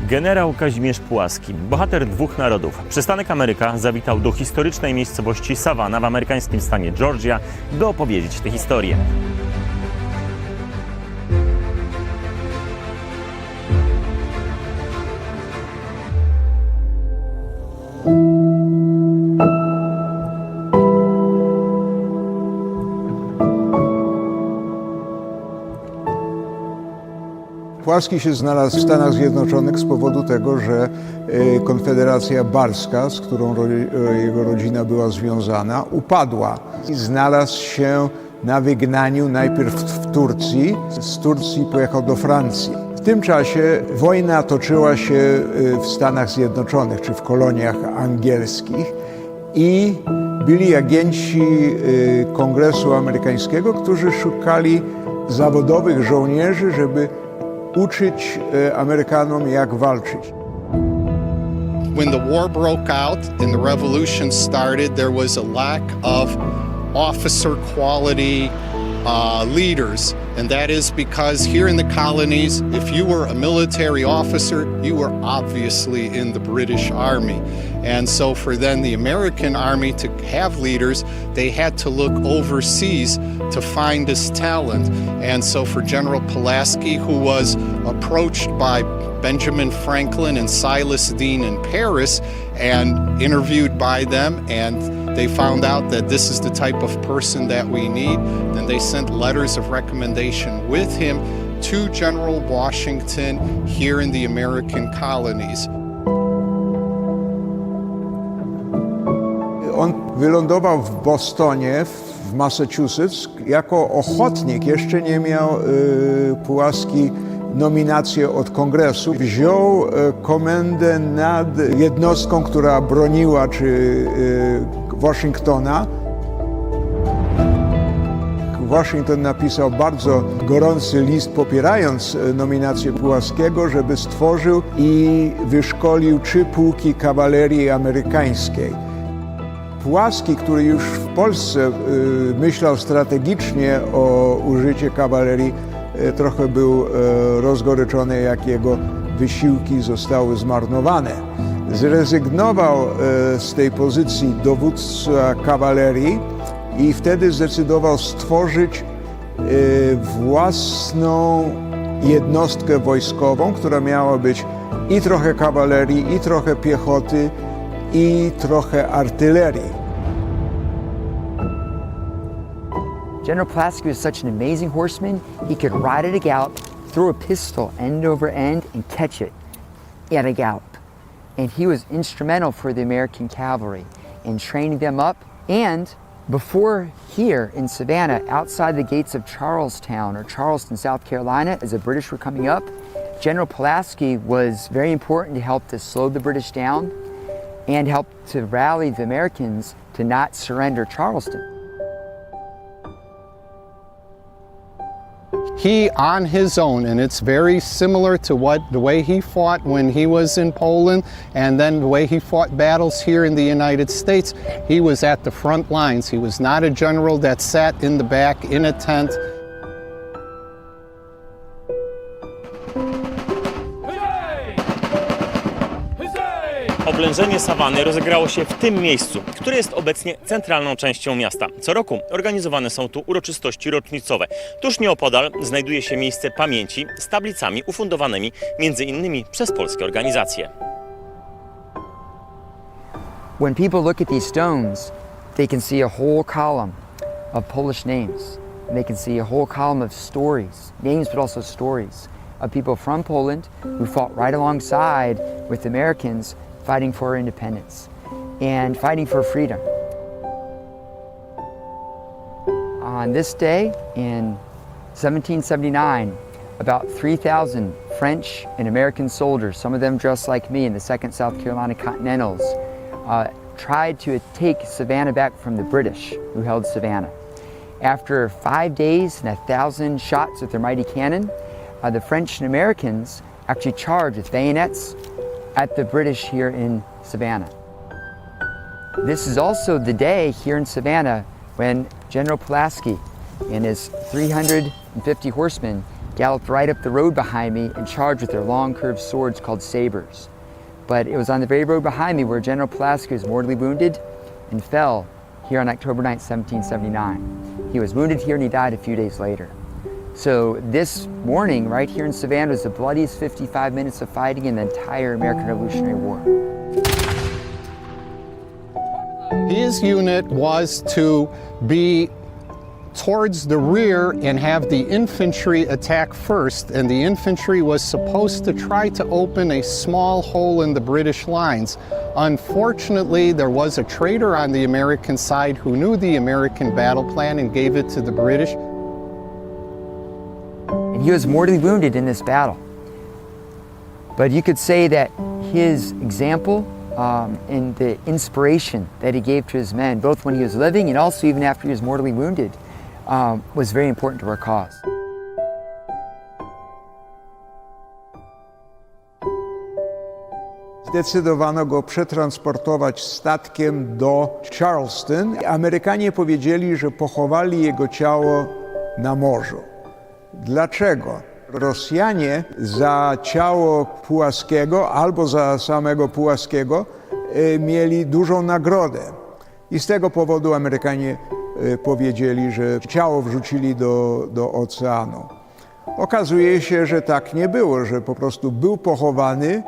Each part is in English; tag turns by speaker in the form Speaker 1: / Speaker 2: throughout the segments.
Speaker 1: Generał Kazimierz Pułaski, bohater dwóch narodów. Przystanek Ameryka zawitał do historycznej miejscowości Savannah w amerykańskim stanie Georgia, by opowiedzieć tę historię.
Speaker 2: Pułaski się znalazł w Stanach Zjednoczonych z powodu tego, że Konfederacja Barska, z którą jego rodzina była związana, upadła. I znalazł się na wygnaniu najpierw w Turcji, z Turcji pojechał do Francji. W tym czasie wojna toczyła się w Stanach Zjednoczonych, czy w koloniach angielskich i byli agenci Kongresu Amerykańskiego, którzy szukali zawodowych żołnierzy, żeby uczyć Amerykanom, jak walczyć.
Speaker 3: When the war broke out and the revolution started, there was a lack of officer quality leaders. And that is because here in the colonies, if you were a military officer, you were obviously in the British Army. And so for then the American Army to have leaders, they had to look overseas to find this talent. And so for General Pułaski, who was approached by Benjamin Franklin and Silas Deane in Paris and interviewed by them, and they found out that this is the type of person that we need, then they sent letters of recommendation with him to General Washington here in the American colonies.
Speaker 2: On wylądował w Bostonie, w Massachusetts, jako ochotnik. Jeszcze nie miał Pułaski nominację od Kongresu. Wziął komendę nad jednostką, która broniła Waszyngtona. Waszyngton napisał bardzo gorący list popierając nominację Pułaskiego, żeby stworzył i wyszkolił 3 pułki kawalerii amerykańskiej. Pułaski, który już w Polsce myślał strategicznie o użyciu kawalerii, trochę był rozgoryczony, jak jego wysiłki zostały zmarnowane. Zrezygnował z tej pozycji dowódca kawalerii i wtedy zdecydował stworzyć własną jednostkę wojskową, która miała być i trochę kawalerii, i trochę piechoty, i trochę artylerii.
Speaker 4: General Pułaski was such an amazing horseman, he could ride at a gallop, throw a pistol end over end, and catch it at a gallop. And he was instrumental for the American cavalry in training them up. And before here in Savannah, outside the gates of Charlestown or Charleston, South Carolina, as the British were coming up, General Pułaski was very important to help to slow the British down and help to rally the Americans to not surrender Charleston.
Speaker 3: He, on his own, and it's very similar to the way he fought when he was in Poland and then the way he fought battles here in the United States. He was at the front lines. He was not a general that sat in the back in a tent.
Speaker 1: Oblężenie Sawanny rozegrało się w tym miejscu, które jest obecnie centralną częścią miasta. Co roku organizowane są tu uroczystości rocznicowe. Tuż nieopodal znajduje się miejsce pamięci z tablicami ufundowanymi m.in. przez polskie organizacje.
Speaker 4: When people look at these stones, they can see a whole column of Polish names. They can see a whole column of stories, names but also stories of people from Poland who fought right alongside with the Americans fighting for independence and fighting for freedom. On this day in 1779, about 3,000 French and American soldiers, some of them dressed like me in the 2nd South Carolina Continentals, tried to take Savannah back from the British who held Savannah. After 5 days and 1,000 shots with their mighty cannon, the French and Americans actually charged with bayonets at the British here in Savannah. This is also the day here in Savannah when General Pułaski and his 350 horsemen galloped right up the road behind me and charged with their long curved swords called sabers. But it was on the very road behind me where General Pułaski was mortally wounded and fell here on October 9, 1779. He was wounded here and he died a few days later. So this morning, right here in Savannah, was the bloodiest 55 minutes of fighting in the entire American Revolutionary War.
Speaker 3: His unit was to be towards the rear and have the infantry attack first, and the infantry was supposed to try to open a small hole in the British lines. Unfortunately, there was a traitor on the American side who knew the American battle plan and gave it to the British.
Speaker 4: And he was mortally wounded in this battle. But you could say that his example and the inspiration that he gave to his men, both when he was living and also even after he was mortally wounded, was very important to our cause.
Speaker 2: Zdecydowano go przetransportować statkiem do Charleston. Amerykanie powiedzieli, że pochowali jego ciało na morzu. Dlaczego? Rosjanie za ciało Pułaskiego albo za samego Pułaskiego mieli dużą nagrodę. I z tego powodu Amerykanie powiedzieli, że ciało wrzucili do oceanu. Okazuje się, że tak nie było, że po prostu był pochowany.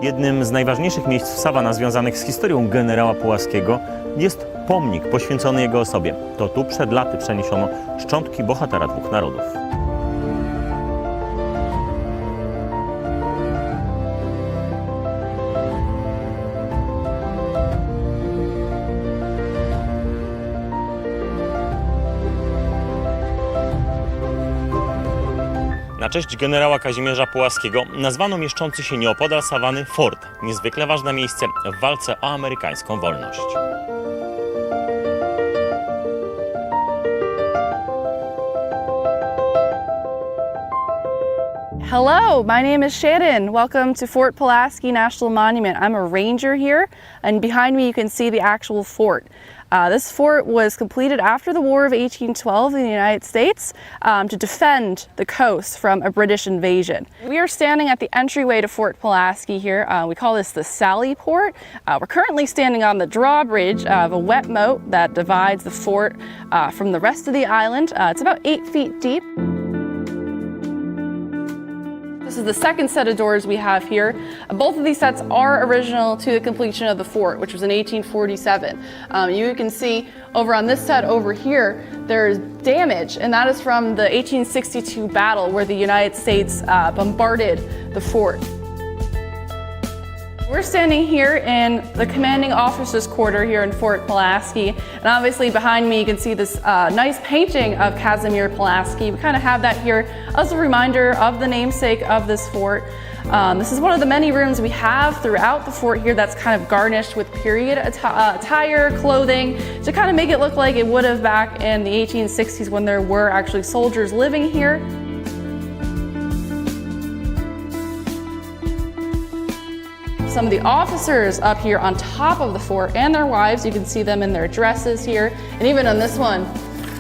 Speaker 1: Jednym z najważniejszych miejsc w Savannah związanych z historią generała Pułaskiego jest pomnik poświęcony jego osobie. To tu przed laty przeniesiono szczątki bohatera dwóch narodów. Na cześć generała Kazimierza Pułaskiego nazwano mieszczący się nieopodal Sawanny fort, niezwykle ważne miejsce w walce o amerykańską wolność.
Speaker 5: Hello, my name is Shannon. Welcome to Fort Pułaski National Monument. I'm a ranger here, and behind me you can see the actual fort. This fort was completed after the War of 1812 in the United States to defend the coast from a British invasion. We are standing at the entryway to Fort Pułaski here. We call this the Sally Port. We're currently standing on the drawbridge of a wet moat that divides the fort from the rest of the island. It's about 8 feet deep. This is the second set of doors we have here. Both of these sets are original to the completion of the fort, which was in 1847. You can see over on this set over here, there's damage, and that is from the 1862 battle where the United States bombarded the fort. We're standing here in the commanding officer's quarter here in Fort Pułaski, and obviously behind me you can see this nice painting of Kazimierz Pułaski. We kind of have that here as a reminder of the namesake of this fort. This is one of the many rooms we have throughout the fort here that's kind of garnished with period attire, clothing, to kind of make it look like it would have back in the 1860s when there were actually soldiers living here. Some of the officers up here on top of the fort and their wives, you can see them in their dresses here. And even on this one,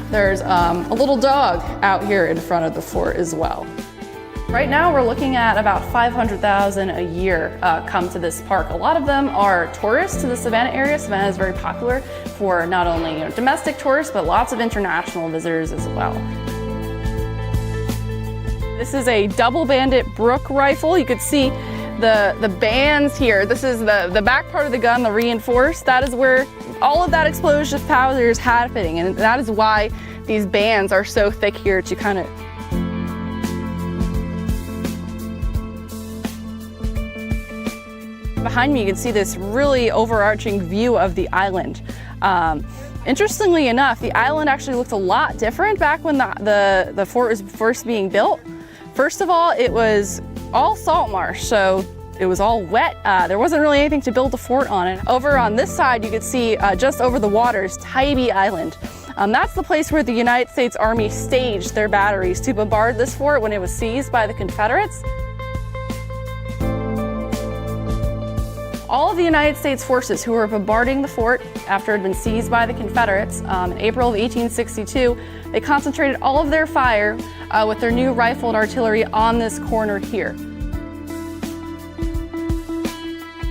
Speaker 5: there's a little dog out here in front of the fort as well. Right now we're looking at about 500,000 a year come to this park. A lot of them are tourists to the Savannah area. Savannah is very popular for not only domestic tourists, but lots of international visitors as well. This is a double bandit Brook rifle. You could see the bands here. This is the back part of the gun, the reinforced. That is where all of that explosive powder is happening, and that is why these bands are so thick here to kind of behind me you can see this really overarching view of the island. Interestingly enough, the island actually looked a lot different back when the fort was first being built. First of all, it was all salt marsh, so it was all wet. There wasn't really anything to build a fort on it. Over on this side, you could see just over the waters, Tybee Island. That's the place where the United States Army staged their batteries to bombard this fort when it was seized by the Confederates. All of the United States forces who were bombarding the fort after it had been seized by the Confederates in April of 1862, they concentrated all of their fire with their new rifled artillery on this corner here.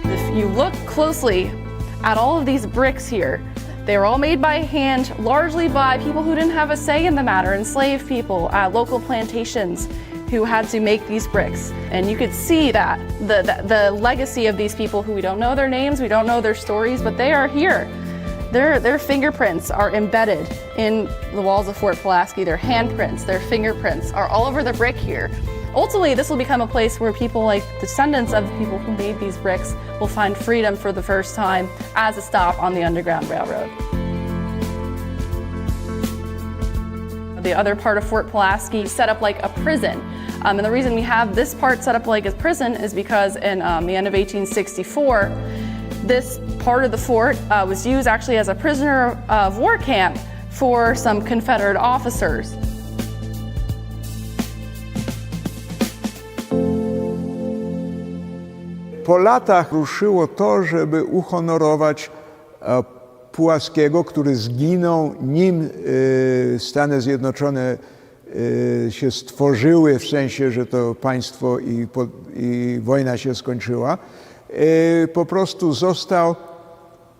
Speaker 5: If you look closely at all of these bricks here, they were all made by hand, largely by people who didn't have a say in the matter, enslaved people at local plantations who had to make these bricks. And you could see that, the legacy of these people who we don't know their names, we don't know their stories, but they are here. Their fingerprints are embedded in the walls of Fort Pulaski. Their handprints, their fingerprints are all over the brick here. Ultimately, this will become a place where people like descendants of the people who made these bricks will find freedom for the first time as a stop on the Underground Railroad. The other part of Fort Pulaski set up like a prison. And the reason we have this part set up like a prison is because in the end of 1864, this part of the fort was used actually as a prisoner of war camp for some Confederate officers.
Speaker 2: Po latach ruszyło to, żeby uhonorować Pułaskiego, który zginął, nim Stany Zjednoczone się stworzyły, w sensie, że to państwo i wojna się skończyła. Po prostu został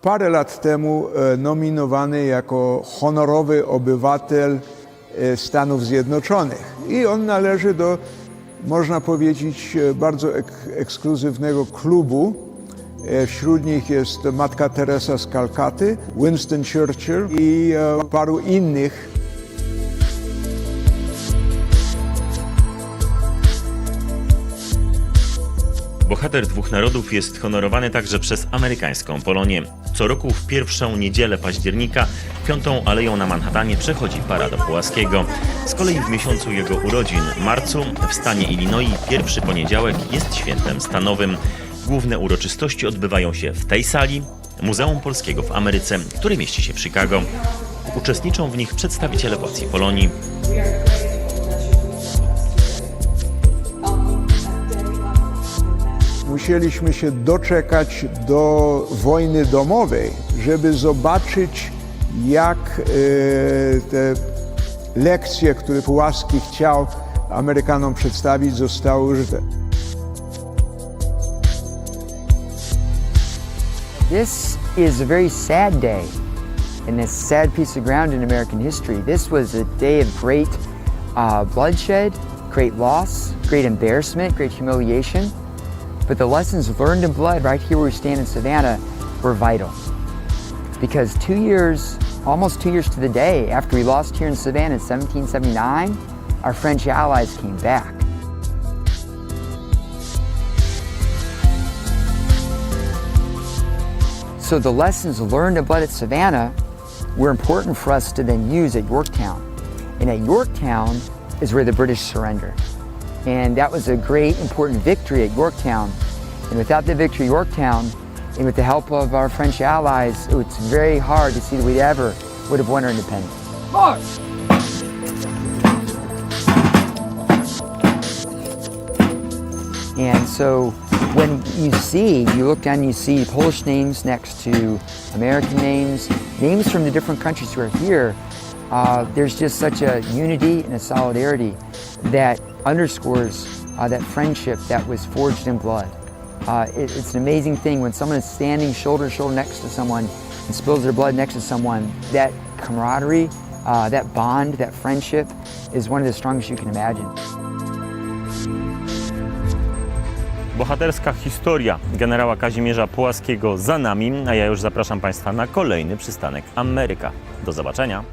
Speaker 2: parę lat temu nominowany jako honorowy obywatel Stanów Zjednoczonych. I on należy do, można powiedzieć, bardzo ekskluzywnego klubu. Wśród nich jest Matka Teresa z Kalkaty, Winston Churchill i paru innych.
Speaker 1: Bohater dwóch narodów jest honorowany także przez amerykańską Polonię. Co roku w pierwszą niedzielę października 5. aleją na Manhattanie przechodzi parada Pułaskiego. Z kolei w miesiącu jego urodzin, marcu, w stanie Illinois pierwszy poniedziałek jest świętem stanowym. Główne uroczystości odbywają się w tej sali, Muzeum Polskiego w Ameryce, które mieści się w Chicago. Uczestniczą w nich przedstawiciele władz Polonii.
Speaker 2: Musieliśmy się doczekać do wojny domowej, żeby zobaczyć, jak te lekcje, które Pułaski chciał Amerykanom przedstawić, zostały użyte.
Speaker 4: This is a very sad day and a sad piece of ground in American history. This was a day of great bloodshed, great loss, great embarrassment, great humiliation. But the lessons learned in blood right here where we stand in Savannah were vital. Because 2 years, almost 2 years to the day after we lost here in Savannah in 1779, our French allies came back. So the lessons learned in blood at Savannah were important for us to then use at Yorktown. And at Yorktown is where the British surrendered. And that was a great, important victory at Yorktown. And without the victory at Yorktown, and with the help of our French allies, it's very hard to see that we ever would have won our independence. March! And so when you look down and you see Polish names next to American names, names from the different countries who are here, there's just such a unity and a solidarity that underscores that friendship that was forged in blood. It's an amazing thing when someone is standing shoulder to shoulder next to someone and spills their blood next to someone. That camaraderie, that bond, that friendship is one of the strongest you can imagine.
Speaker 1: Bohaterska historia generała Kazimierza Pułaskiego za nami, a ja już zapraszam Państwa na kolejny Przystanek Ameryka. Do zobaczenia.